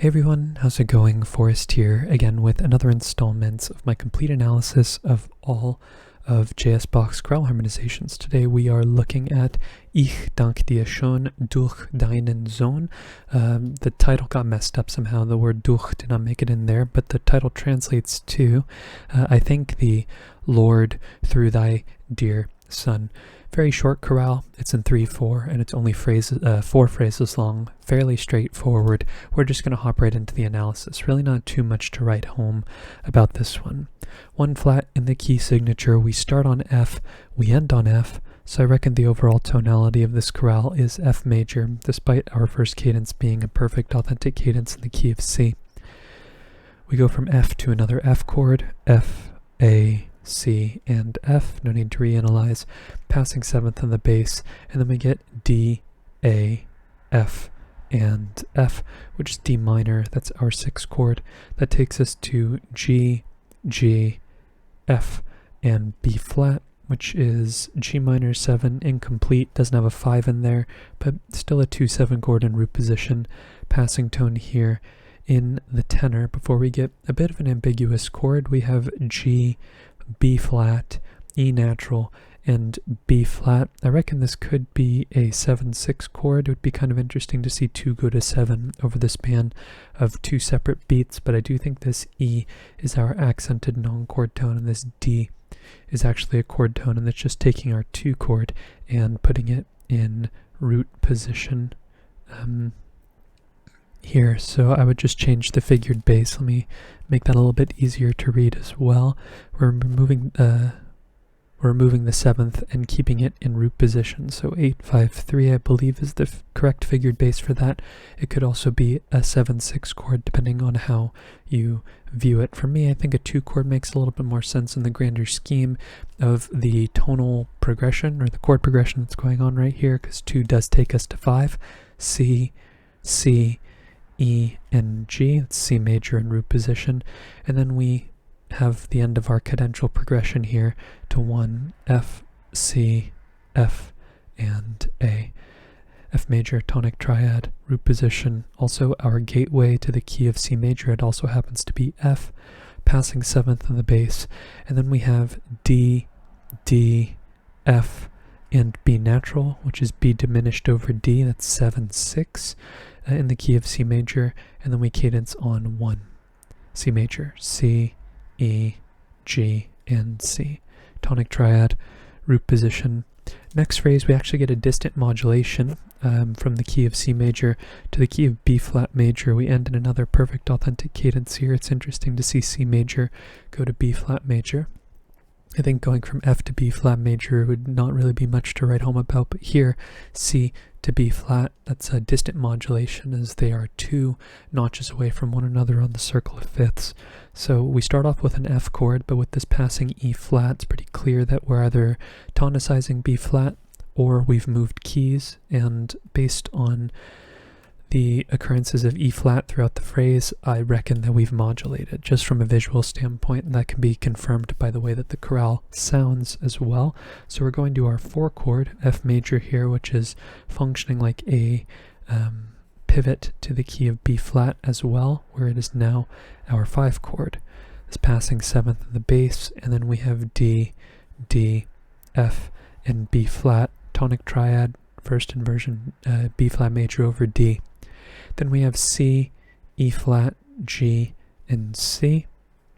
Hey everyone, how's it going? Forrest here, again with another installment of my complete analysis of all of J.S. Bach's chorale harmonizations. Today we are looking at Ich dank schon, durch deinen, Sohn. The title got messed up somehow. The word durch did not make it in there, but the title translates to I thank thee, Lord, through thy dear Son. Very short chorale. It's in 3/4 and it's only 4 phrases long. Fairly straightforward. We're just going to hop right into the analysis. Really not too much to write home about this one. 1 flat in the key signature. We start on F, we end on F. So I reckon the overall tonality of this chorale is F major, despite our first cadence being a perfect authentic cadence in the key of C. We go from F to another F chord, F, A, C, and F. No need to reanalyze. Passing 7th on the bass, and then we get D, A, F, and F, which is D minor. That's our 6th chord. That takes us to G, G, F, and B flat, which is G minor 7, incomplete, doesn't have a 5 in there, but still a 2/7 chord in root position. Passing tone here in the tenor. Before we get a bit of an ambiguous chord, we have G, B flat, E natural, and B flat. I reckon this could be a 7/6 chord. It would be kind of interesting to see 2 go to 7 over the span of 2 separate beats, but I do think this E is our accented non-chord tone, and this D is actually a chord tone, and it's just taking our 2 chord and putting it in root position here. So I would just change the figured bass. Let me make that a little bit easier to read as well. We're removing the 7th and keeping it in root position. So 8/5/3 I believe is the correct figured bass for that. It could also be a 7/6 chord depending on how you view it. For me, I think a 2 chord makes a little bit more sense in the grander scheme of the tonal progression or the chord progression that's going on right here, because 2 does take us to 5. C, C, E, and G. It's C major in root position. And then we have the end of our cadential progression here to 1, F, C, F, and A. F major, tonic triad, root position. Also our gateway to the key of C major. It also happens to be F, passing 7th on the bass. And then we have D, D, F, and B natural, which is B diminished over D. That's 7/6 in the key of C major. And then we cadence on 1, C major, C, E, G, and C. Tonic triad, root position. Next phrase, we actually get a distant modulation from the key of C major to the key of B flat major. We end in another perfect authentic cadence here. It's interesting to see C major go to B flat major. I think going from F to B flat major would not really be much to write home about, but here, C to B flat, that's a distant modulation as they are 2 notches away from one another on the circle of fifths. So we start off with an F chord, but with this passing E flat, it's pretty clear that we're either tonicizing B flat or we've moved keys, and based on the occurrences of E flat throughout the phrase, I reckon that we've modulated just from a visual standpoint, and that can be confirmed by the way that the chorale sounds as well. So we're going to our 4 chord, F major here, which is functioning like a pivot to the key of B flat as well, where it is now our 5 chord. It's passing 7th on the bass, and then we have D, D, F, and B flat, tonic triad, first inversion, B flat major over D. Then we have C, E flat, G, and C.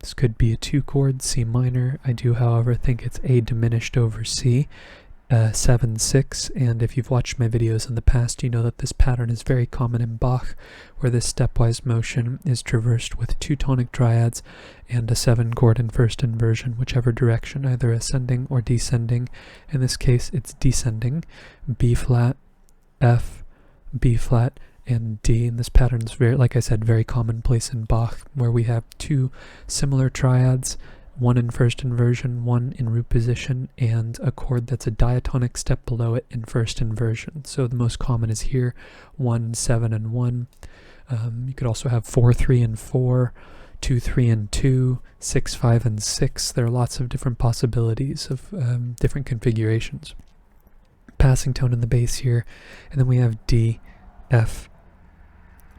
This could be a 2 chord, C minor. I do, however, think it's A diminished over C, 7/6. And if you've watched my videos in the past, you know that this pattern is very common in Bach, where this stepwise motion is traversed with 2 tonic triads and a 7 chord in first inversion, whichever direction, either ascending or descending. In this case, it's descending. B flat, F, B flat, and D. And this pattern is very, like I said, very commonplace in Bach, where we have 2 similar triads, 1 in first inversion, 1 in root position, and a chord that's a diatonic step below it in first inversion. So the most common is here, 1, 7, and 1. You could also have 4, 3, and 4, 2, 3, and 2, 6, 5, and 6. There are lots of different possibilities of different configurations. Passing tone in the bass here, and then we have D, F,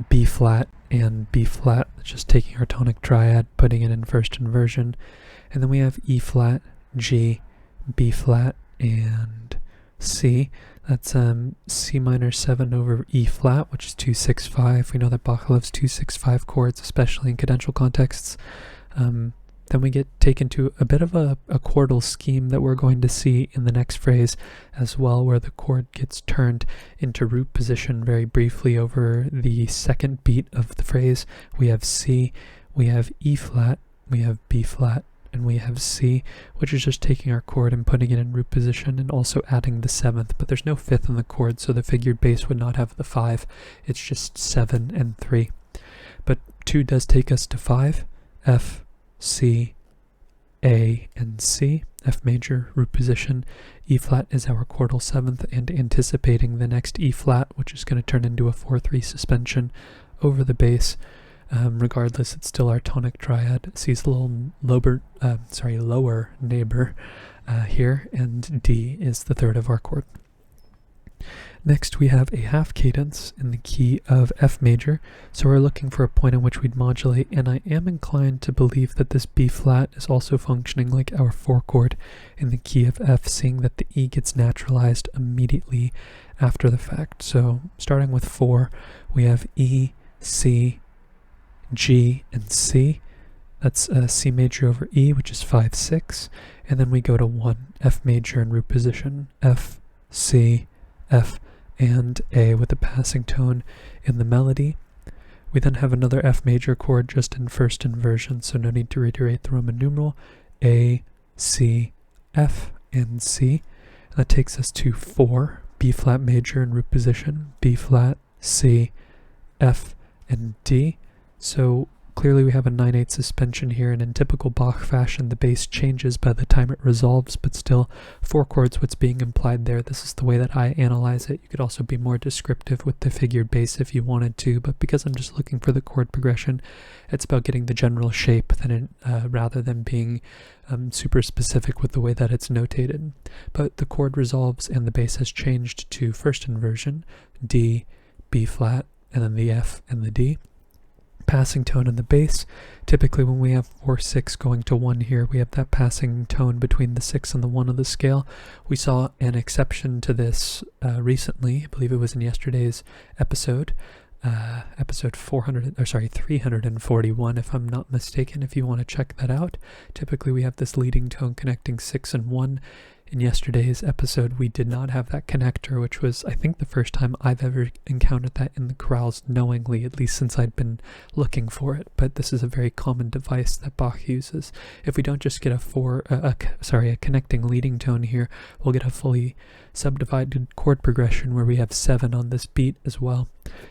B flat, and B flat, just taking our tonic triad, putting it in first inversion. And then we have E flat, G, B flat, and C. That's C minor 7 over E flat, which is 265. We know that Bach loves 265 chords, especially in cadential contexts. Then we get taken to a bit of a chordal scheme that we're going to see in the next phrase as well, where the chord gets turned into root position very briefly over the second beat of the phrase. We have C, we have E flat, we have B flat, and we have C, which is just taking our chord and putting it in root position and also adding the 7th, but there's no 5th in the chord, so the figured bass would not have the 5. It's just 7 and 3. But 2 does take us to 5, F, C, A, and C. F major, root position. E flat is our chordal 7th, and anticipating the next E flat, which is going to turn into a 4-3 suspension over the bass. Regardless, it's still our tonic triad. C's the little lower neighbor here, and D is the 3rd of our chord. Next, we have a half cadence in the key of F major, so we're looking for a point in which we'd modulate, and I am inclined to believe that this B flat is also functioning like our 4 chord in the key of F, seeing that the E gets naturalized immediately after the fact. So starting with 4, we have E, C, G, and C. That's C major over E, which is 5-6, and then we go to 1, F major in root position, F, C, F, and A with a passing tone in the melody. We then have another F major chord just in first inversion, so no need to reiterate the Roman numeral, A, C, F, and C. And that takes us to 4, B flat major in root position, B flat, C, F, and D. So clearly we have a 9/8 suspension here, and in typical Bach fashion the bass changes by the time it resolves, but still 4 chords what's being implied there. This is the way that I analyze it. You could also be more descriptive with the figured bass if you wanted to, but because I'm just looking for the chord progression, it's about getting the general shape rather than being super specific with the way that it's notated. But the chord resolves and the bass has changed to first inversion, D, B flat, and then the F and the D. Passing tone in the bass. Typically when we have 4-6 going to 1 here, we have that passing tone between the 6 and the 1 of the scale. We saw an exception to this recently. I believe it was in yesterday's episode, episode 341 if I'm not mistaken, if you want to check that out. Typically we have this leading tone connecting 6 and 1. In yesterday's episode, we did not have that connector, which was, I think, the first time I've ever encountered that in the chorales knowingly, at least since I'd been looking for it. But this is a very common device that Bach uses. If we don't just get a connecting leading tone here, we'll get a fully subdivided chord progression where we have 7 on this beat as well.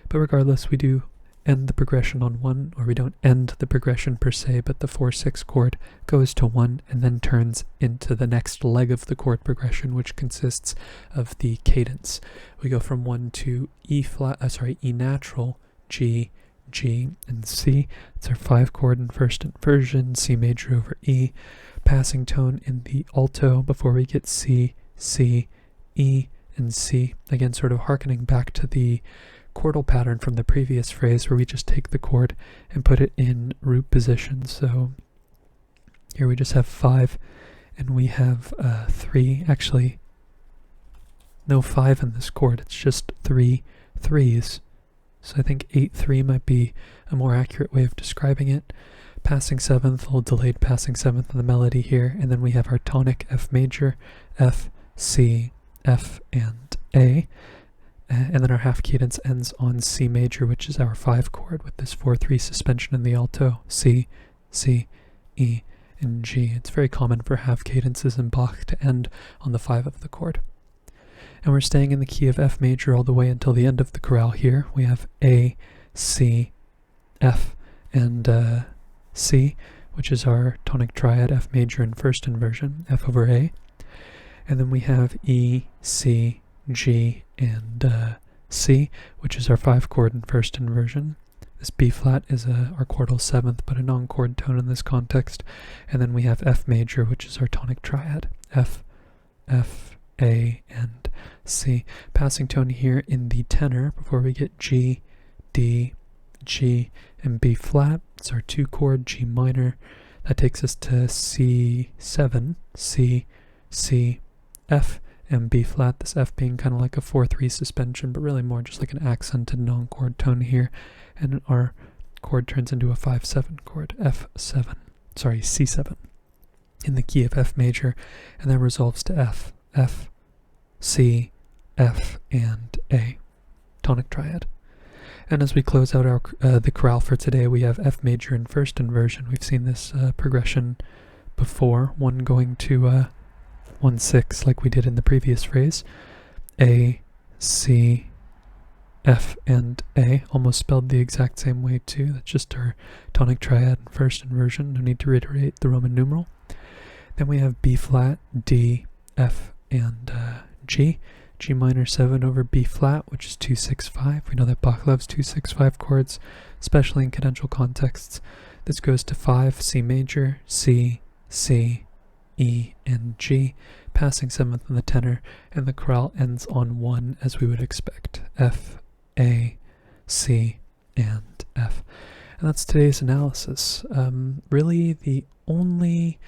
But regardless, we do end the progression on 1, or we don't end the progression per se, but the 4-6 chord goes to 1 and then turns into the next leg of the chord progression, which consists of the cadence. We go from 1 to E natural, G, G, and C. It's our 5 chord in first inversion, C major over E. Passing tone in the alto before we get C, C, E, and C. Again, sort of hearkening back to the chordal pattern from the previous phrase where we just take the chord and put it in root position. So here we just have 5 and we have 3, actually no 5 in this chord, it's just 3 3s. So I think 8-3 might be a more accurate way of describing it. Passing 7th, a little delayed passing 7th in the melody here, and then we have our tonic F major, F, C, F, and A. And then our half cadence ends on C major, which is our 5 chord with this 4-3 suspension in the alto, C, C, E, and G. It's very common for half cadences in Bach to end on the 5 of the chord. And we're staying in the key of F major all the way until the end of the chorale here. We have A, C, F, and C, which is our tonic triad, F major in first inversion, F over A. And then we have E, C, G, and C, which is our 5 chord in first inversion. This B flat is our chordal 7th, but a non-chord tone in this context. And then we have F major, which is our tonic triad, F, F, A, and C. Passing tone here in the tenor before we get G, D, G, and B flat. It's our 2 chord, G minor. That takes us to C7, C, C, F, and B flat. This F being kind of like a 4-3 suspension, but really more just like an accented non-chord tone here. And our chord turns into a 5-7 chord, C7, in the key of F major, and then resolves to F, F, C, F, and A, tonic triad. And as we close out our the chorale for today, we have F major in first inversion. We've seen this progression before, one going to 1-6 like we did in the previous phrase. A, C, F, and A, almost spelled the exact same way too. That's just our tonic triad in first inversion. No need to reiterate the Roman numeral. Then we have B flat, D, F, and G. G minor 7 over B flat, which is 2-6-5. We know that Bach loves 2-6-5 chords, especially in cadential contexts. This goes to 5, C major, C, C, E, and G, passing 7th in the tenor, and the chorale ends on 1 as we would expect. F, A, C, and F. And that's today's analysis. Really, the only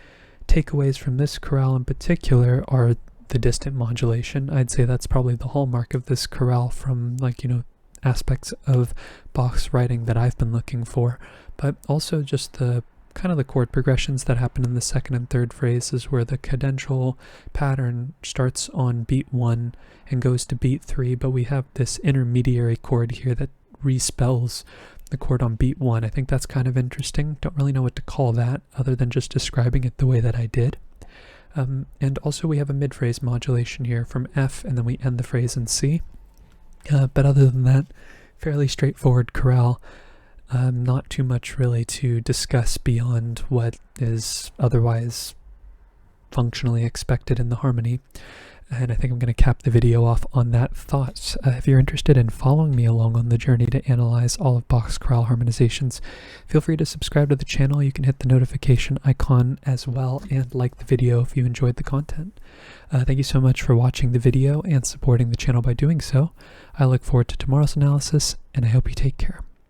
takeaways from this chorale in particular are the distant modulation. I'd say that's probably the hallmark of this chorale from, like, you know, aspects of Bach's writing that I've been looking for, but also just the kind of the chord progressions that happen in the second and third phrases, where the cadential pattern starts on beat 1 and goes to beat 3, but we have this intermediary chord here that respells the chord on beat 1. I think that's kind of interesting. Don't really know what to call that other than just describing it the way that I did. And also we have a mid-phrase modulation here from F, and then we end the phrase in C. But other than that, fairly straightforward chorale. Not too much really to discuss beyond what is otherwise functionally expected in the harmony. And I think I'm going to cap the video off on that thought. If you're interested in following me along on the journey to analyze all of Bach's chorale harmonizations, feel free to subscribe to the channel. You can hit the notification icon as well, and like the video if you enjoyed the content. Thank you so much for watching the video and supporting the channel by doing so. I look forward to tomorrow's analysis, and I hope you take care.